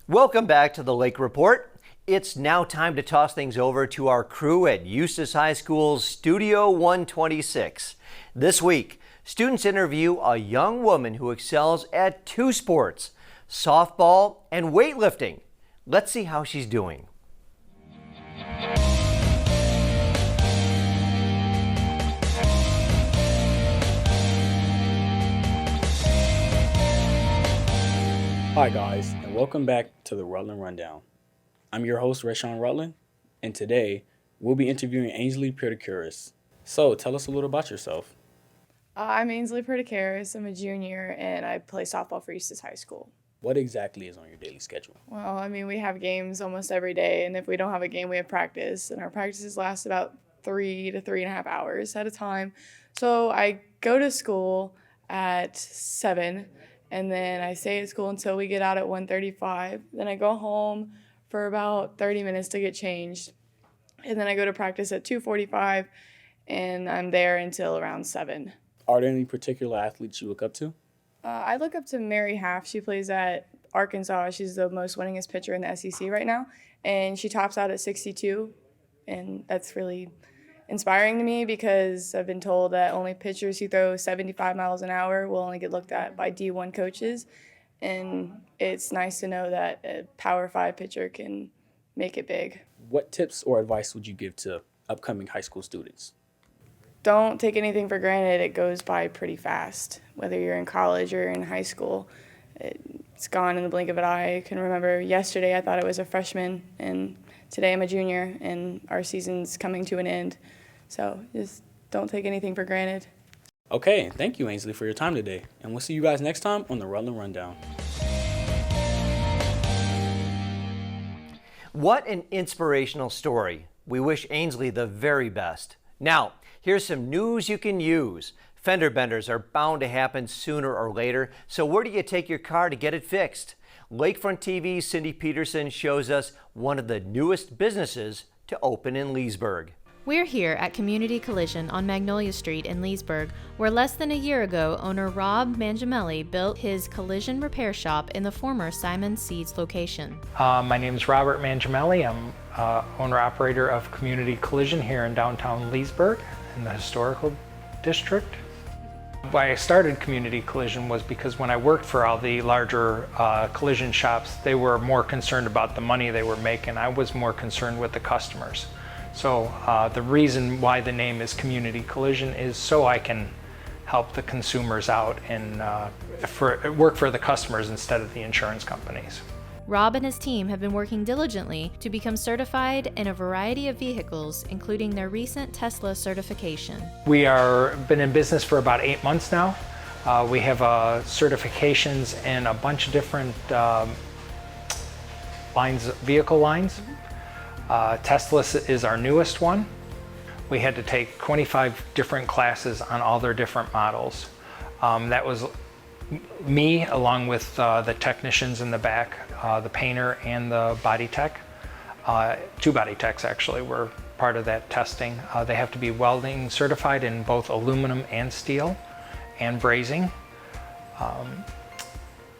Welcome back to the Lake Report. It's now time to toss things over to our crew at Eustis High School's Studio 126. This week, students interview a young woman who excels at two sports, softball and weightlifting. Let's see how she's doing. Hi guys, and welcome back to the Rutland Rundown. I'm your host, Rashawn Rutland, and today we'll be interviewing Ainsley Perdicaris. So tell us a little about yourself. I'm Ainsley Perdicaris. I'm a junior, and I play softball for Eustis High School. What exactly is on your daily schedule? Well, we have games almost every day, and if we don't have a game, we have practice, and our practices last about 3 to 3.5 hours at a time. So I go to school at 7, and then I stay at school until we get out at 1:35. Then I go home for about 30 minutes to get changed, and then I go to practice at 2:45, and I'm there until around 7. Are there any particular athletes you look up to? I look up to Mary Half. She plays at Arkansas. She's the most winningest pitcher in the SEC right now, and she tops out at 62, and that's really inspiring to me because I've been told that only pitchers who throw 75 miles an hour will only get looked at by D1 coaches, and it's nice to know that a Power 5 pitcher can make it big. What tips or advice would you give to upcoming high school students? Don't take anything for granted. It goes by pretty fast, whether you're in college or in high school. It's gone in the blink of an eye. I can remember yesterday I thought I was a freshman, and today I'm a junior, and our season's coming to an end. So just don't take anything for granted. Okay, thank you, Ainsley, for your time today, and we'll see you guys next time on the Rutland Rundown. What an inspirational story. We wish Ainsley the very best. Now, here's some news you can use. Fender benders are bound to happen sooner or later, so where do you take your car to get it fixed? Lakefront TV's Cindy Peterson shows us one of the newest businesses to open in Leesburg. We're here at Community Collision on Magnolia Street in Leesburg, where less than a year ago, owner Rob Mangiamelli built his collision repair shop in the former Simon Seeds location. My name is Robert Mangiamelli. I'm owner-operator of Community Collision here in downtown Leesburg in the historical district. Why I started Community Collision was because when I worked for all the larger collision shops, they were more concerned about the money they were making. I was more concerned with the customers. So the reason why the name is Community Collision is so I can help the consumers out and work for the customers instead of the insurance companies. Rob and his team have been working diligently to become certified in a variety of vehicles, including their recent Tesla certification. We are been in business for about 8 months now. We have certifications in a bunch of different vehicle lines. Tesla is our newest one. We had to take 25 different classes on all their different models. That was me along with the technicians in the back, the painter and the body tech. 2 body techs actually were part of that testing. They have to be welding certified in both aluminum and steel and brazing.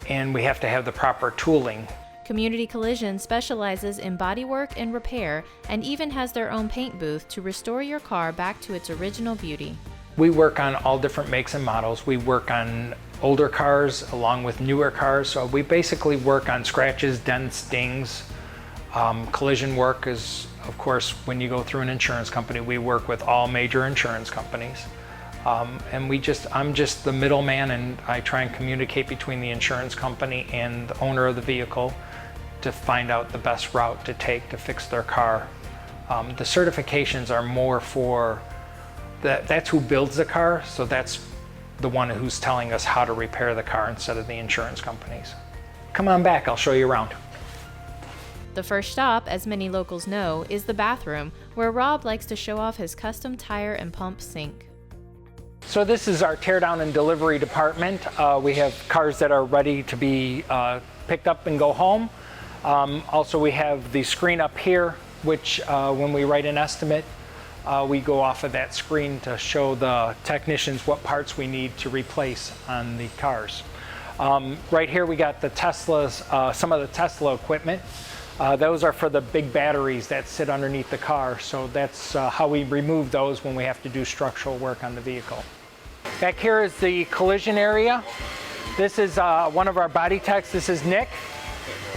And we have to have the proper tooling. Community Collision specializes in bodywork and repair and even has their own paint booth to restore your car back to its original beauty. We work on all different makes and models. We work on older cars along with newer cars. So we basically work on scratches, dents, dings. Collision work is, of course, when you go through an insurance company, we work with all major insurance companies. And I'm just the middleman, and I try and communicate between the insurance company and the owner of the vehicle to find out the best route to take to fix their car. The certifications are more for that's who builds the car, so that's the one who's telling us how to repair the car instead of the insurance companies. Come on back, I'll show you around. The first stop, as many locals know, is the bathroom, where Rob likes to show off his custom tire and pump sink. So this is our teardown and delivery department. We have cars that are ready to be picked up and go home. Also, we have the screen up here, which when we write an estimate, we go off of that screen to show the technicians what parts we need to replace on the cars. Right here we got the Teslas, some of the Tesla equipment. Those are for the big batteries that sit underneath the car, so that's how we remove those when we have to do structural work on the vehicle. Back here is the collision area. This is one of our body techs. This is Nick.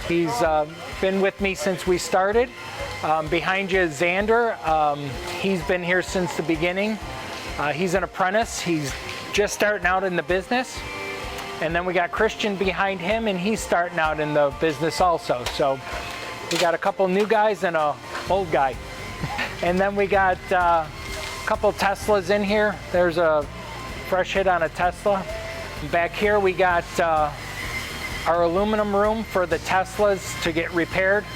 He's been with me since we started. Behind you is Xander. He's been here since the beginning. He's an apprentice. He's just starting out in the business. And then we got Christian behind him, and he's starting out in the business also. So we got a couple new guys and an old guy. And then we got a couple Teslas in here. There's a fresh hit on a Tesla. Back here we got our aluminum room for the Teslas to get repaired.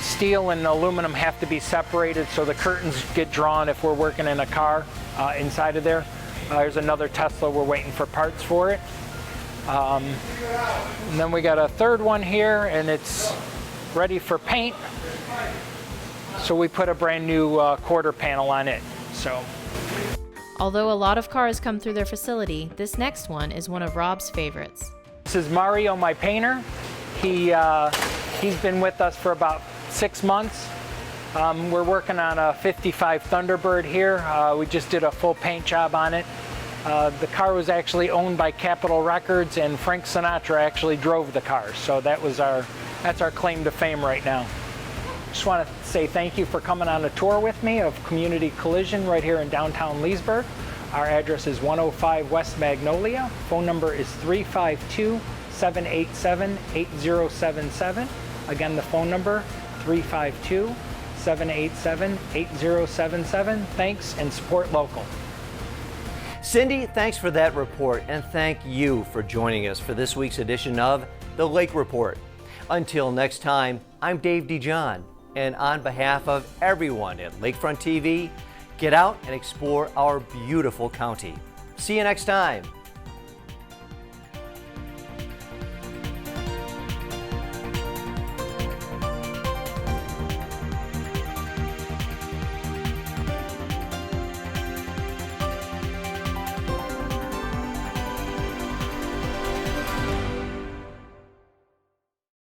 Steel and aluminum have to be separated so the curtains get drawn if we're working in a car inside of there. There's another Tesla, we're waiting for parts for it. And then we got a third one here, and it's ready for paint. So we put a brand new quarter panel on it. So. Although a lot of cars come through their facility, this next one is one of Rob's favorites. This is Mario, my painter. He's been with us for about 6 months. We're working on a 55 Thunderbird here. We just did a full paint job on it. The car was actually owned by Capitol Records, and Frank Sinatra actually drove the car. So that's our claim to fame right now. Just want to say thank you for coming on a tour with me of Community Collision right here in downtown Leesburg. Our address is 105 West Magnolia. Phone number is 352-787-8077. Again, the phone number 352-787-8077. Thanks, and support local. Cindy, thanks for that report, and thank you for joining us for this week's edition of The Lake Report. Until next time, I'm Dave DeJohn, and on behalf of everyone at Lakefront TV, get out and explore our beautiful county. See you next time.